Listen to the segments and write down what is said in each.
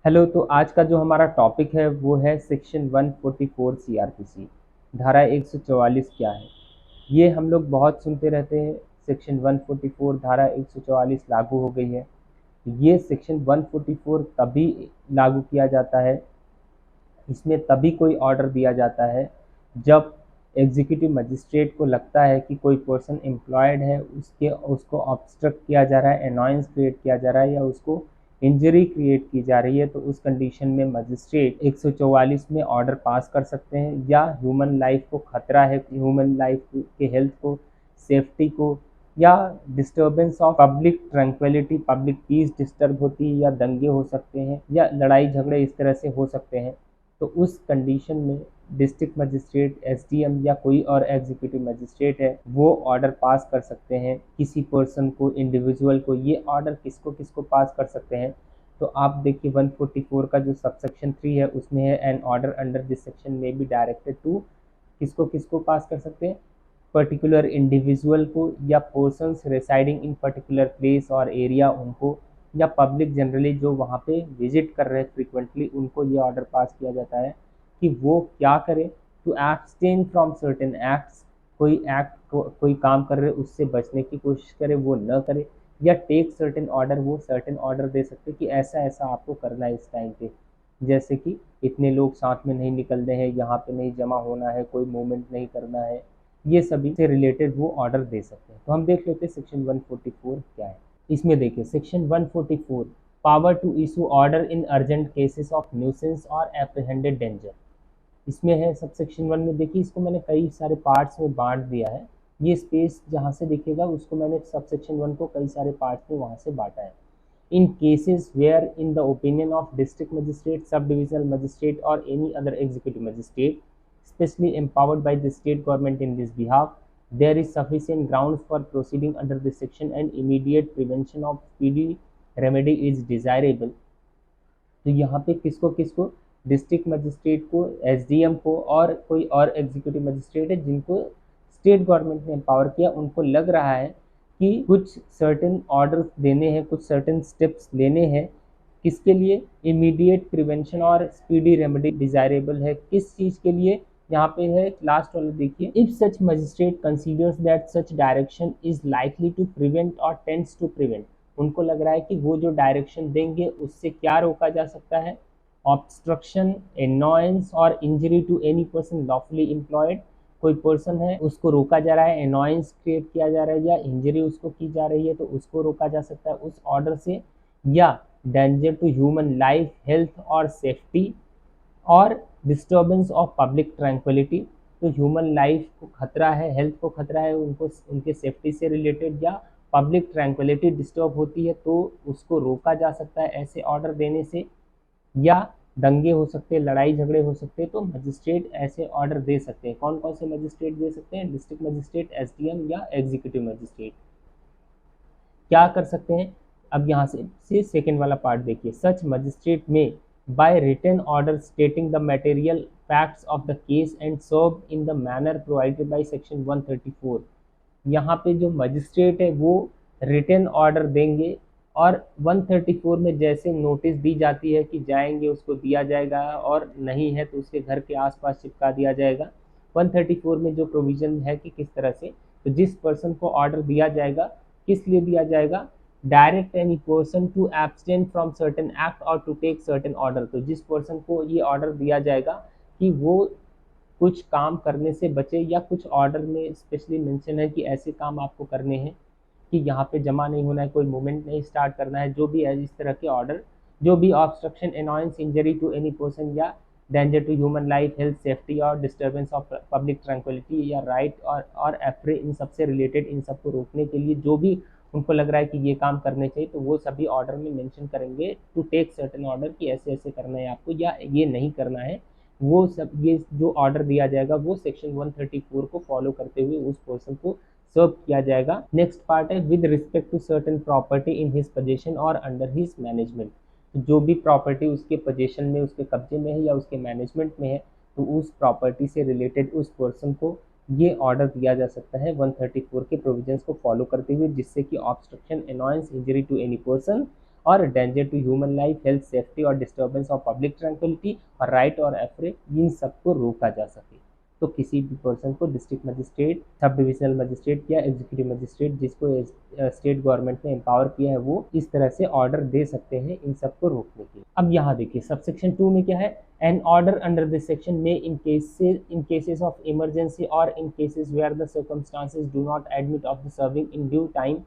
Hello. तो आज का जो हमारा टॉपिक है वो है सेक्शन 144 सीआरपीसी। धारा 144 क्या है? ये हम लोग बहुत सुनते रहते हैं। सेक्शन 144 धारा 144 लागू हो गई है। ये सेक्शन 144 तभी लागू किया जाता है, इसमें तभी कोई ऑर्डर दिया जाता है जब एग्जीक्यूटिव मजिस्ट्रेट को लगता है कि कोई पर्सन एम्प्लॉयड है, उसको ऑब्स्ट्रक्ट किया जा रहा है, एनॉयंस क्रिएट किया जा रहा है या उसको इंजरी क्रिएट की जा रही है, तो उस कंडीशन में मजिस्ट्रेट 144 में ऑर्डर पास कर सकते हैं। या ह्यूमन लाइफ को खतरा है, ह्यूमन लाइफ के हेल्थ को, सेफ्टी को, या disturbance of public tranquillity, public peace disturb होती है, या दंगे हो सकते हैं, या लड़ाई झगड़े इस तरह से हो सकते हैं, तो उस कंडीशन में डिस्ट्रिक्ट मजिस्ट्रेट, एसडीएम या कोई और एग्जीक्यूटिव मजिस्ट्रेट है वो ऑर्डर पास कर सकते हैं किसी पर्सन को, इंडिविजुअल को। ये ऑर्डर किसको किसको पास कर सकते हैं? तो आप देखिए 144 का जो सबसेक्शन 3 है उसमें है an order under this section में बी डायरेक्टेड टू, किसको किसको पास कर सकते हैं? पर्टिकुलर इंडिविजुअल को, या persons रेसाइडिंग in particular place or area उनको, या पब्लिक जनरली जो वहाँ पे विजिट कर रहे हैं फ्रिक्वेंटली उनको ये ऑर्डर पास किया जाता है कि वो क्या करे, to abstain from certain acts, कोई एक्ट कोई काम कर रहे उससे बचने की कोशिश करे, वो न करे, या टेक सर्टेन ऑर्डर, वो सर्टेन ऑर्डर दे सकते कि ऐसा ऐसा आपको करना है इस टाइम पे, जैसे कि इतने लोग साथ में नहीं निकलने हैं, यहाँ पे नहीं जमा होना है, कोई मूवमेंट नहीं करना है, ये सभी से रिलेटेड वो ऑर्डर दे सकते हैं। तो हम देख लेते हैं सेक्शन 144 क्या है। इसमें देखिए section 144, power to issue order in urgent cases of nuisance or apprehended danger. इसमें है सब सेक्शन 1 में। देखिए इसको मैंने कई सारे पार्ट्स में बांट दिया है। ये स्पेस जहाँ से दिखेगा उसको मैंने सब सेक्शन 1 को कई सारे पार्ट्स में वहाँ से बांटा है। in cases where in the opinion of district magistrate, subdivisional magistrate or any other executive magistrate specially empowered by the state government in this behalf, there is sufficient grounds for proceeding under this section and immediate prevention of speedy remedy is desirable। तो यहाँ पे किसको किसको, district magistrate को, SDM को, और कोई और एग्जीक्यूटिव मजिस्ट्रेट है जिनको स्टेट गवर्नमेंट ने एम्पावर किया, उनको लग रहा है कि कुछ सर्टेन ऑर्डर्स देने हैं, कुछ सर्टेन स्टेप्स लेने हैं। किसके लिए? इमीडिएट प्रिवेंशन और स्पीडी रेमेडी डिजायरेबल है। किस चीज़ के लिए? यहाँ पे है लास्ट वाला देखिए, if such magistrate considers that such direction is likely to prevent or tends to prevent. उनको लग रहा है कि वो जो डायरेक्शन देंगे उससे क्या रोका जा सकता है? Obstruction, annoyance or injury to any person lawfully employed. कोई पर्सन है उसको रोका जा रहा है, एनॉयंस क्रिएट किया जा रहा है या इंजरी उसको की जा रही है, तो उसको रोका जा सकता है उस ऑर्डर से। या danger to human life, health or safety, और डिस्टर्बेंस ऑफ पब्लिक ट्रैंक्विलिटी, तो ह्यूमन लाइफ को खतरा है, हेल्थ को खतरा है, उनको उनके सेफ्टी से रिलेटेड, या पब्लिक ट्रैंक्विलिटी डिस्टर्ब होती है तो उसको रोका जा सकता है ऐसे ऑर्डर देने से। या दंगे हो सकते हैं, लड़ाई झगड़े हो सकते हैं, तो मजिस्ट्रेट ऐसे ऑर्डर दे सकते हैं। कौन कौन से मजिस्ट्रेट दे सकते हैं? डिस्ट्रिक्ट मजिस्ट्रेट, एसडीएम या एग्जीक्यूटिव मजिस्ट्रेट। क्या कर सकते हैं? अब यहाँ से सेकेंड वाला पार्ट देखिए, such magistrate may by written order stating the material facts of the case and serve in the manner provided by section 134। यहाँ पे जो मजिस्ट्रेट है वो रिटन ऑर्डर देंगे, और 134 में जैसे नोटिस दी जाती है कि जाएंगे उसको दिया जाएगा, और नहीं है तो उसके घर के आसपास चिपका दिया जाएगा। 134 में जो प्रोविजन है कि किस तरह से, तो जिस पर्सन को ऑर्डर दिया जाएगा, किस लिए दिया जाएगा? Direct any person to abstain from certain act or to take certain order. तो जिस पर्सन को ये ऑर्डर दिया जाएगा कि वो कुछ काम करने से बचे, या कुछ ऑर्डर में स्पेशली मेंशन है कि ऐसे काम आपको करने हैं कि यहाँ पे जमा नहीं होना है, कोई मूवमेंट नहीं स्टार्ट करना है, जो भी है इस तरह के ऑर्डर, जो भी obstruction, annoyance, injury to any person, या danger to human life, health, safety और डिस्टर्बेंस ऑफ पब्लिक ट्रैंक्विलिटी या राइट और एफ्रे, इन सबसे रिलेटेड, इन सबको रोकने के लिए जो भी उनको लग रहा है कि ये काम करने चाहिए, तो वो सभी ऑर्डर में मेंशन करेंगे टू टेक सर्टेन ऑर्डर कि ऐसे ऐसे करना है आपको या ये नहीं करना है। वो सब, ये जो ऑर्डर दिया जाएगा वो सेक्शन 134 को फॉलो करते हुए उस पर्सन को सर्व किया जाएगा। नेक्स्ट पार्ट है with respect to certain property in his position or under his management. तो जो भी प्रॉपर्टी उसके पोजीशन में, उसके कब्जे में है या उसके मैनेजमेंट में है, तो उस प्रॉपर्टी से रिलेटेड उस पर्सन को ये ऑर्डर दिया जा सकता है 134 के प्रोविजंस को फॉलो करते हुए, जिससे कि obstruction, annoyance, injury to any person और danger to human life, health, safety और डिस्टर्बेंस ऑफ पब्लिक ट्रैंक्विलिटी और राइट और एफरे, इन सबको रोका जा सके। तो किसी भी पर्सन को district magistrate, sub divisional magistrate या एग्जीक्यूटिव मजिस्ट्रेट, जिसको स्टेट गवर्नमेंट ने एम्पावर किया है, वो इस तरह से ऑर्डर दे सकते हैं इन सबको रोकने के। अब यहाँ देखिए सबसेक्शन 2 में क्या है, an order under this section में इन केसेस ऑफ इमरजेंसी और in cases where the circumstances do not admit of the serving in due time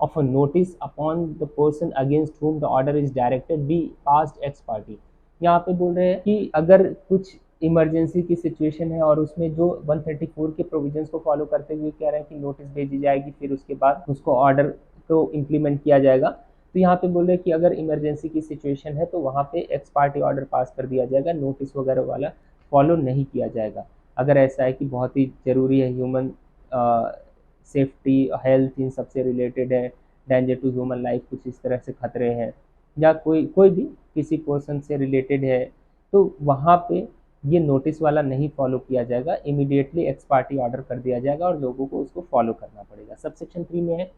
of a notice upon the person against whom the order is directed be passed ex parte। यहाँ पे बोल रहे हैं कि अगर कुछ emergency की situation है और उसमें जो 134 के प्रोविजंस को फॉलो करते हुए कह रहे हैं कि नोटिस भेजी जाएगी, फिर उसके बाद उसको ऑर्डर को इम्प्लीमेंट किया जाएगा। तो यहाँ पे बोल रहे हैं कि अगर इमरजेंसी की सिचुएशन है तो वहाँ पे एक्स पार्टी ऑर्डर पास कर दिया जाएगा, नोटिस वगैरह वाला फॉलो नहीं किया जाएगा। अगर ऐसा है कि बहुत ही ज़रूरी है, ह्यूमन सेफ्टी, हेल्थ, इन सबसे रिलेटेड है, डेंजर टू ह्यूमन लाइफ, कुछ इस तरह से खतरे हैं, या कोई भी किसी पर्सन से रिलेटेड है, तो वहाँ पे ये नोटिस वाला नहीं फॉलो किया जाएगा, इमीडिएटली एक्स पार्टी ऑर्डर कर दिया जाएगा और लोगों को उसको फॉलो करना पड़ेगा। सबसेक्शन 3 में है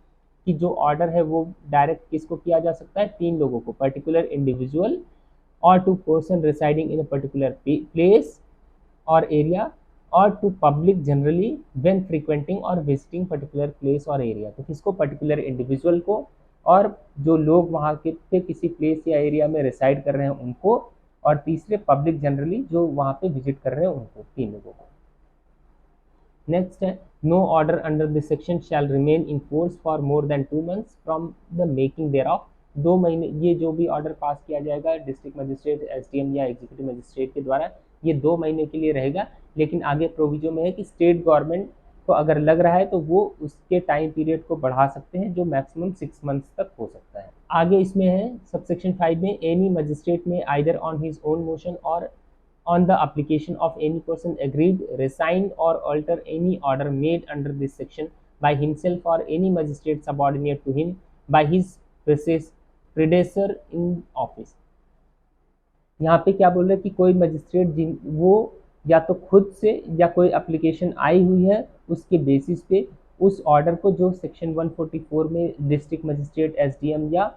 कि जो ऑर्डर है वो डायरेक्ट किसको किया जा सकता है, 3 लोगों को, particular individual or to person residing in a particular place or area or to public generally when frequenting or visiting particular place or area. तो किसको, पर्टिकुलर इंडिविजुअल को, और जो लोग वहाँ के पे किसी प्लेस या एरिया में रिसाइड कर रहे हैं उनको, और तीसरे पब्लिक जनरली जो वहाँ पे विजिट कर रहे हैं उनको, 3 लोगों को। नेक्स्ट है, no order under this section shall remain in force for more than 2 months from the making thereof. 2 महीने, ये जो भी ऑर्डर पास किया जाएगा डिस्ट्रिक्ट मजिस्ट्रेट, एसडीएम या एग्जीक्यूटिव मजिस्ट्रेट के द्वारा, ये 2 महीने के लिए रहेगा। लेकिन आगे प्रोविजो में है कि स्टेट गवर्नमेंट को अगर लग रहा है तो वो उसके टाइम पीरियड को बढ़ा सकते हैं, जो मैक्सिमम 6 months तक हो सकता है। आगे इसमें है सबसेक्शन 5 में, एनी मजिस्ट्रेट में either on his own motion और on the application of any person agreed, resigned or alter any order made under this section by himself or any magistrate subordinate to him by his predecessor in office। यहाँ पे क्या बोल रहे हैं कि कोई magistrate वो या तो खुद से या कोई एप्लीकेशन आई हुई है उसके बेसिस पे उस ऑर्डर को, जो सेक्शन 144 में डिस्ट्रिक्ट मजिस्ट्रेट, एसडीएम या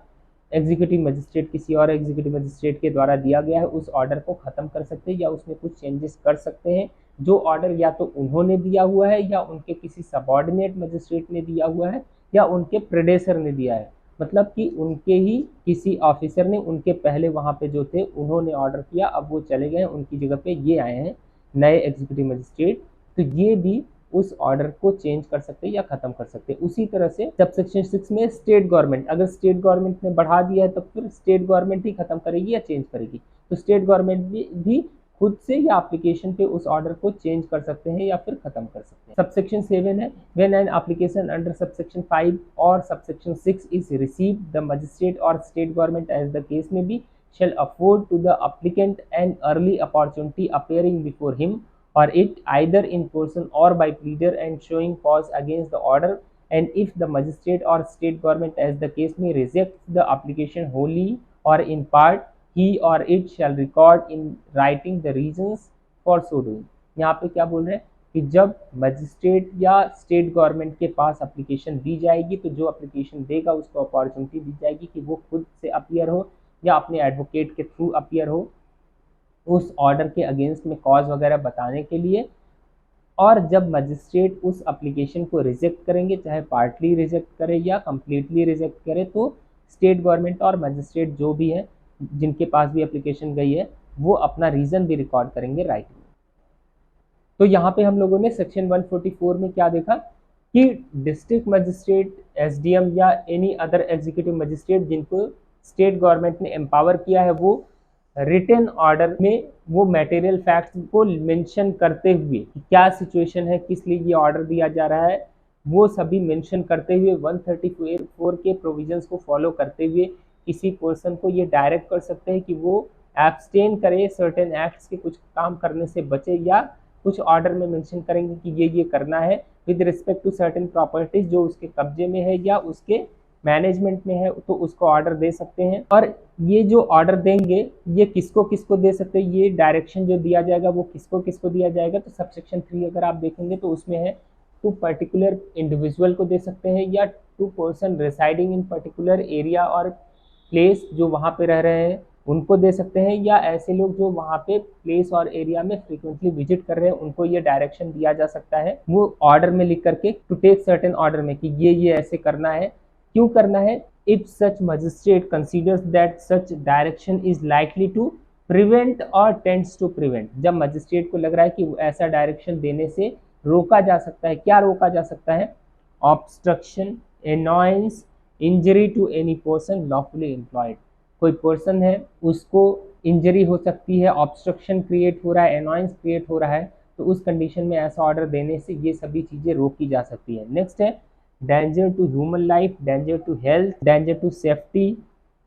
एग्जीक्यूटिव मजिस्ट्रेट, किसी और एग्जीक्यूटिव मजिस्ट्रेट के द्वारा दिया गया है, उस ऑर्डर को ख़त्म कर सकते हैं या उसमें कुछ चेंजेस कर सकते हैं। जो ऑर्डर या तो उन्होंने दिया हुआ है या उनके किसी सबॉर्डिनेट मजिस्ट्रेट ने दिया हुआ है या उनके प्रेडेसर ने दिया है, मतलब कि उनके ही किसी ऑफिसर ने, उनके पहले वहाँ पे जो थे उन्होंने ऑर्डर किया, अब वो चले गए, उनकी जगह पे ये आए हैं नए एग्जीक्यूटिव मजिस्ट्रेट, तो ये भी उस ऑर्डर को चेंज कर सकते हैं या खत्म कर सकते हैं। उसी तरह से सबसेक्शन 6 में स्टेट गवर्नमेंट, अगर स्टेट गवर्नमेंट ने बढ़ा दिया है तो फिर स्टेट गवर्नमेंट ही खत्म करेगी या चेंज करेगी, तो स्टेट गवर्नमेंट भी खुद से या एप्लीकेशन पे उस ऑर्डर को चेंज कर सकते हैं या फिर खत्म कर सकते हैं। सबसेक्शन 7 है, when an application under subsection 5 और subsection 6 is received, the magistrate और state government as the case may be shall afford to the applicant an early opportunity appearing before him or it either in person or by pleader and showing cause against the order, and if the magistrate or state government as the case may reject the application wholly or in part, he or it shall record in writing the reasons for so doing। यहाँ पे क्या बोल रहे हैं कि जब magistrate या state government के पास एप्लीकेशन दी जाएगी तो जो एप्लीकेशन देगा उसको अपॉर्चुनिटी दी जाएगी कि वो खुद से अपीयर हो या अपने एडवोकेट के थ्रू अपीयर हो उस ऑर्डर के अगेंस्ट में कॉज वगैरह बताने के लिए। और जब मजिस्ट्रेट उस एप्लीकेशन को रिजेक्ट करेंगे, चाहे पार्टली रिजेक्ट करे या कम्प्लीटली रिजेक्ट करे, तो स्टेट गवर्नमेंट और मजिस्ट्रेट जो भी है जिनके पास भी एप्लीकेशन गई है वो अपना रीज़न भी रिकॉर्ड करेंगे राइटिंग में। तो यहाँ पे हम लोगों ने सेक्शन 144 में क्या देखा कि डिस्ट्रिक्ट मजिस्ट्रेट, एसडीएम या एनी अदर एग्जीक्यूटिव मजिस्ट्रेट जिनको स्टेट गवर्नमेंट ने एम्पावर किया है, वो रिटन ऑर्डर में वो मटेरियल फैक्ट्स को मेंशन करते हुए कि क्या सिचुएशन है, किस लिए ये ऑर्डर दिया जा रहा है, वो सभी मेंशन करते हुए 134 के प्रोविजंस को फॉलो करते हुए किसी पर्सन को ये डायरेक्ट कर सकते हैं कि वो एब्सटेन करे, सर्टेन एक्ट्स के कुछ काम करने से बचे, या कुछ ऑर्डर में मेंशन करेंगे कि ये करना है with respect to certain properties जो उसके कब्जे में है या उसके मैनेजमेंट में है, तो उसको ऑर्डर दे सकते हैं। और ये जो ऑर्डर देंगे ये किसको किसको दे सकते हैं, ये डायरेक्शन जो दिया जाएगा वो किसको किसको दिया जाएगा, तो सबसेक्शन 3 अगर आप देखेंगे तो उसमें है टू पर्टिकुलर इंडिविजुअल को दे सकते हैं या to person residing in particular area or place जो वहाँ पे रह रहे हैं उनको दे सकते हैं, या ऐसे लोग जो वहाँ पे प्लेस और एरिया में फ्रीक्वेंटली विजिट कर रहे हैं उनको ये डायरेक्शन दिया जा सकता है, वो ऑर्डर में लिख करके, टू टेक सर्टेन ऑर्डर में कि ये ऐसे करना है, क्यों करना है। If such magistrate considers that such direction is likely to prevent or tends to prevent, जब मजिस्ट्रेट को लग रहा है कि ऐसा डायरेक्शन देने से रोका जा सकता है, क्या रोका जा सकता है, obstruction, annoyance, injury to any person lawfully employed, कोई पर्सन है उसको इंजरी हो सकती है, ऑब्स्ट्रक्शन क्रिएट हो रहा है, एनॉयंस क्रिएट हो रहा है, तो उस कंडीशन में ऐसा ऑर्डर देने से ये सभी चीज़ें रोकी जा सकती है। नेक्स्ट है danger to human life, danger to health, danger to safety,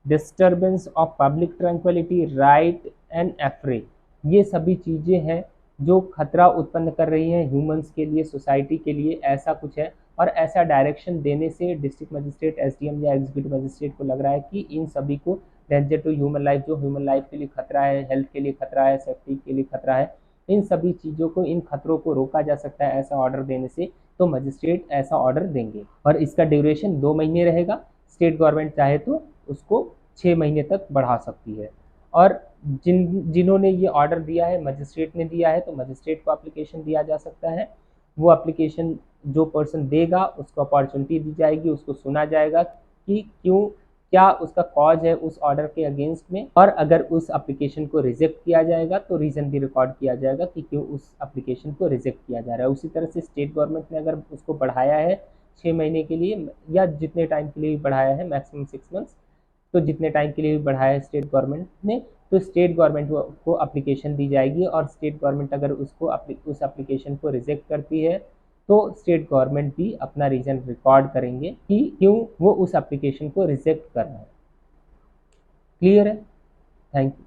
disturbance of public tranquility, right and affray, ये सभी चीज़ें हैं जो खतरा उत्पन्न कर रही हैं ह्यूमंस के लिए, सोसाइटी के लिए, ऐसा कुछ है। और ऐसा डायरेक्शन देने से डिस्ट्रिक्ट मजिस्ट्रेट, एसडीएम या एग्जीक्यूटिव मजिस्ट्रेट को लग रहा है कि इन सभी को डेंजर टू ह्यूमन लाइफ, जो ह्यूमन लाइफ के लिए खतरा है, हेल्थ के लिए खतरा है, सेफ्टी के लिए खतरा है, इन सभी चीज़ों को, इन खतरों को रोका जा सकता है ऐसा ऑर्डर देने से, तो मजिस्ट्रेट ऐसा ऑर्डर देंगे। और इसका ड्यूरेशन 2 महीने रहेगा, स्टेट गवर्नमेंट चाहे तो उसको 6 महीने तक बढ़ा सकती है। और जिन्होंने ये ऑर्डर दिया है, मजिस्ट्रेट ने दिया है, तो मजिस्ट्रेट को एप्लीकेशन दिया जा सकता है। वो एप्लीकेशन जो पर्सन देगा उसको अपॉर्चुनिटी दी जाएगी, उसको सुना जाएगा कि क्यों, क्या उसका कॉज है उस ऑर्डर के अगेंस्ट में, और अगर उस एप्लीकेशन को रिजेक्ट किया जाएगा तो रीज़न भी रिकॉर्ड किया जाएगा कि क्यों उस एप्लीकेशन को रिजेक्ट किया जा रहा है। उसी तरह से स्टेट गवर्नमेंट ने अगर उसको बढ़ाया है 6 महीने के लिए, या जितने टाइम के लिए भी बढ़ाया है, मैक्सिमम 6 मंथ्स, तो जितने टाइम के लिए भी बढ़ाया है स्टेट गवर्नमेंट ने, तो स्टेट गवर्नमेंट को एप्लीकेशन दी जाएगी, और स्टेट गवर्नमेंट अगर उसको उस एप्लीकेशन को रिजेक्ट करती है तो स्टेट गवर्नमेंट भी अपना रीज़न रिकॉर्ड करेंगे कि क्यों वो उस एप्लीकेशन को रिजेक्ट कर रहा है। क्लियर है? Thank you.